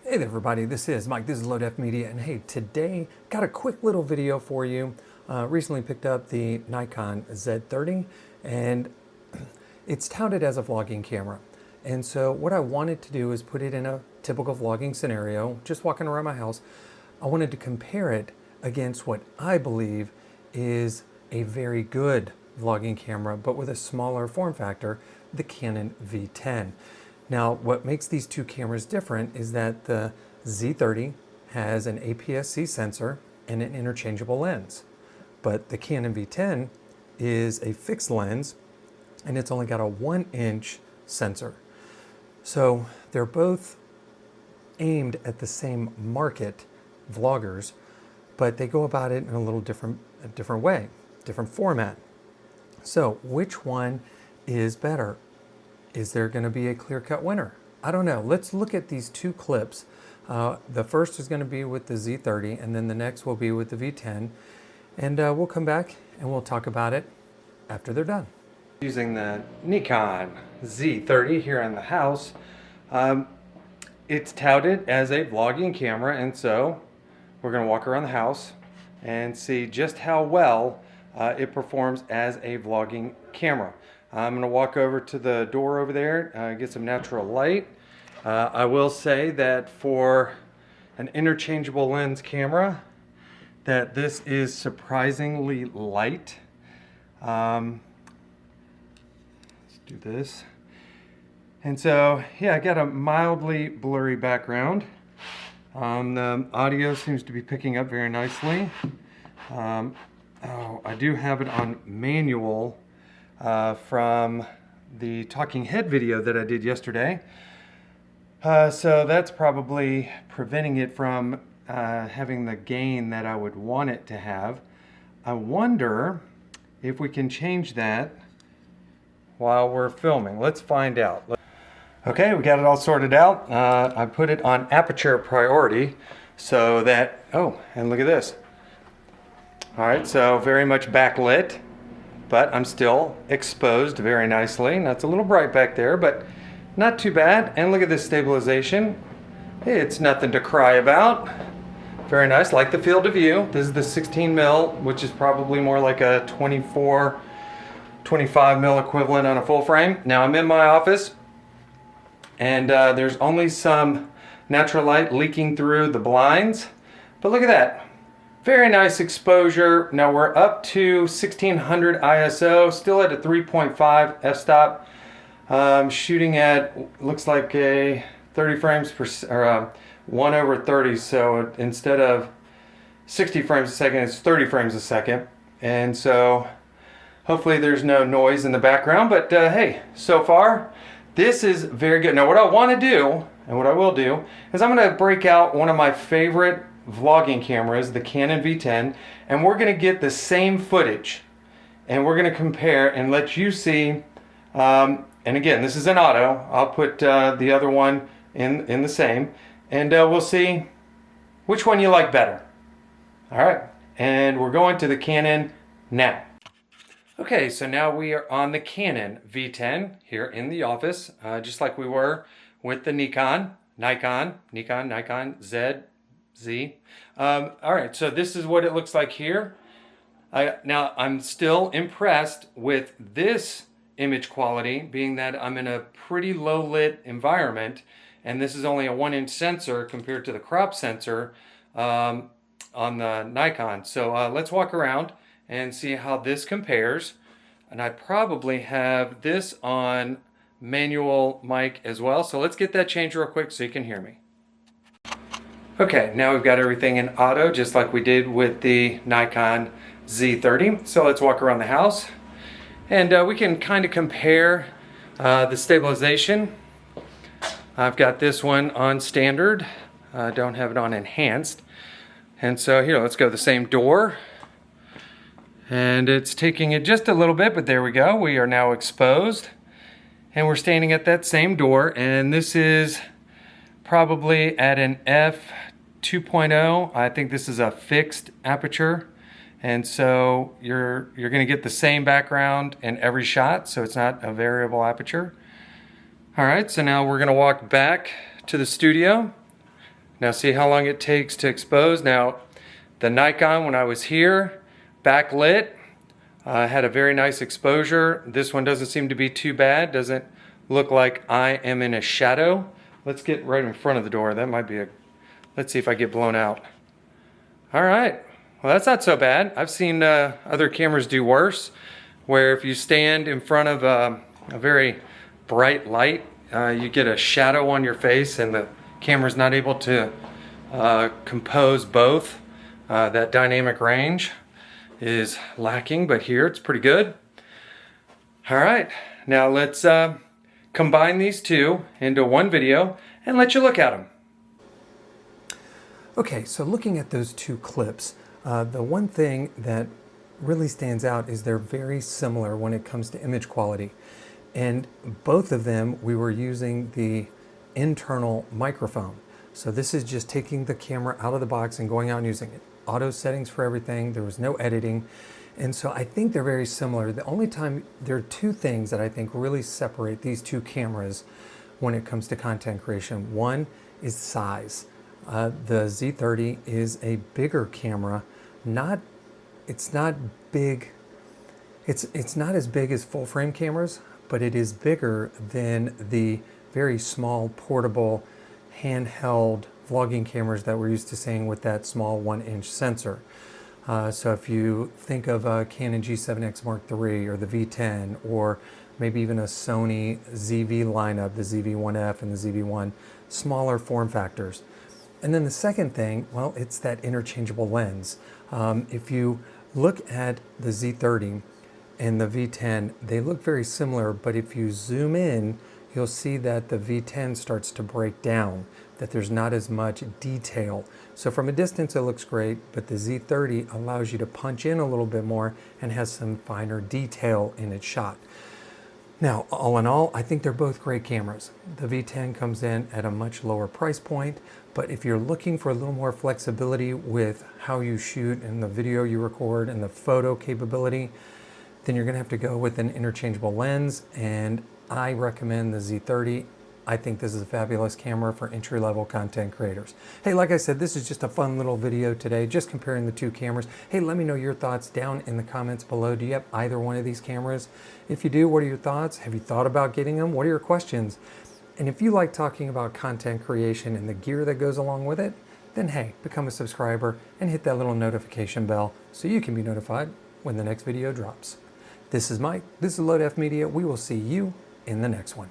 Hey there everybody, this is Mike, this is Low Def Media, and hey, today got a quick little video for you. Recently picked up the Nikon Z30 and it's touted as a vlogging camera. And so what I wanted to do is put it in a typical vlogging scenario, just walking around my house. I wanted to compare it against what I believe is a very good vlogging camera, but with a smaller form factor, the Canon V10. Now, what makes these two cameras different is that the Z30 has an APS-C sensor and an interchangeable lens, but the Canon V10 is a fixed lens and it's only got a 1-inch sensor. So they're both aimed at the same market, vloggers, but they go about it in a little different way, different format. So which one is better? Is there going to be a clear-cut winner? I don't know. Let's look at these two clips. The first is going to be with the Z30, and then the next will be with the V10. And we'll come back and we'll talk about it after they're done. Using the Nikon Z30 here in the house, it's touted as a vlogging camera, and so we're going to walk around the house and see just how well it performs as a vlogging camera. I'm going to walk over to the door over there, get some natural light. I will say that for an interchangeable lens camera, that this is surprisingly light. Let's do this. And so, yeah, I got a mildly blurry background. The audio seems to be picking up very nicely. I do have it on manual from the talking head video that I did yesterday. So that's probably preventing it from having the gain that I would want it to have. I wonder if we can change that while we're filming. Let's find out. Okay, we got it all sorted out. I put it on aperture priority so that, oh, and look at this. All right, so very much backlit, but I'm still exposed very nicely. Now it's a little bright back there, but not too bad. And look at this stabilization. It's nothing to cry about. Very nice, like the field of view. This is the 16 mil, which is probably more like a 24, 25 mil equivalent on a full frame. Now I'm in my office and there's only some natural light leaking through the blinds, but look at that. Very nice exposure. Now we're up to 1600 ISO, still at a 3.5 f-stop. Shooting at, looks like a 30 frames per, or 1/30. So instead of 60 frames a second, it's 30 frames a second. And so hopefully there's no noise in the background, but hey, so far, this is very good. Now what I want to do, and what I will do, is I'm going to break out one of my favorite vlogging cameras, the Canon V10, and we're going to get the same footage and we're going to compare and let you see, and again, this is an auto. I'll put the other one in the same, and we'll see which one you like better. All right, and we're going to the Canon now. Okay, so now we are on the Canon V10 here in the office, just like we were with the Nikon Z. All right, so this is what it looks like here. Now, I'm still impressed with this image quality, being that I'm in a pretty low lit environment, and this is only a 1-inch sensor compared to the crop sensor on the Nikon. So let's walk around and see how this compares. And I probably have this on manual mic as well. So let's get that changed real quick so you can hear me. Okay, now we've got everything in auto, just like we did with the Nikon Z30. So let's walk around the house, and we can kind of compare the stabilization. I've got this one on standard. I don't have it on enhanced. And so here, let's go the same door. And it's taking it just a little bit, but there we go. We are now exposed. And we're standing at that same door, and this is probably at an f2.0. I think this is a fixed aperture, and so you're going to get the same background in every shot, so it's not a variable aperture. All right, so now we're going to walk back to the studio. Now see how long it takes to expose. Now the Nikon, when I was here, backlit, had a very nice exposure. This one doesn't seem to be too bad. Doesn't look like I am in a shadow. Let's get right in front of the door. That might be a, let's see if I get blown out. All right, well that's not so bad. I've seen other cameras do worse, where if you stand in front of a very bright light, you get a shadow on your face and the camera's not able to compose both. That dynamic range is lacking, but here it's pretty good. All right, now let's combine these two into one video and let you look at them. Okay, so looking at those two clips, the one thing that really stands out is they're very similar when it comes to image quality. And both of them, we were using the internal microphone. So this is just taking the camera out of the box and going out and using it. Auto settings for everything, there was no editing. And so I think they're very similar. The only time, there are two things that I think really separate these two cameras when it comes to content creation. One is size. The Z30 is a bigger camera. It's not big. It's not as big as full frame cameras, but it is bigger than the very small portable handheld vlogging cameras that we're used to seeing with that small 1-inch sensor. So if you think of a Canon G7X Mark III or the V10, or maybe even a Sony ZV lineup, the ZV-1F and the ZV-1, smaller form factors. And then the second thing, well, it's that interchangeable lens. If you look at the Z30 and the V10, they look very similar, but if you zoom in, you'll see that the V10 starts to break down, that there's not as much detail. So from a distance it looks great, but the Z30 allows you to punch in a little bit more and has some finer detail in its shot. Now, all in all, I think they're both great cameras. The V10 comes in at a much lower price point, but if you're looking for a little more flexibility with how you shoot and the video you record and the photo capability, then you're gonna have to go with an interchangeable lens, and I recommend the Z30. I think this is a fabulous camera for entry-level content creators. Hey, like I said, this is just a fun little video today, just comparing the two cameras. Hey, let me know your thoughts down in the comments below. Do you have either one of these cameras? If you do, what are your thoughts? Have you thought about getting them? What are your questions? And if you like talking about content creation and the gear that goes along with it, then hey, become a subscriber and hit that little notification bell so you can be notified when the next video drops. This is Mike, this is LoadF Media. We will see you in the next one.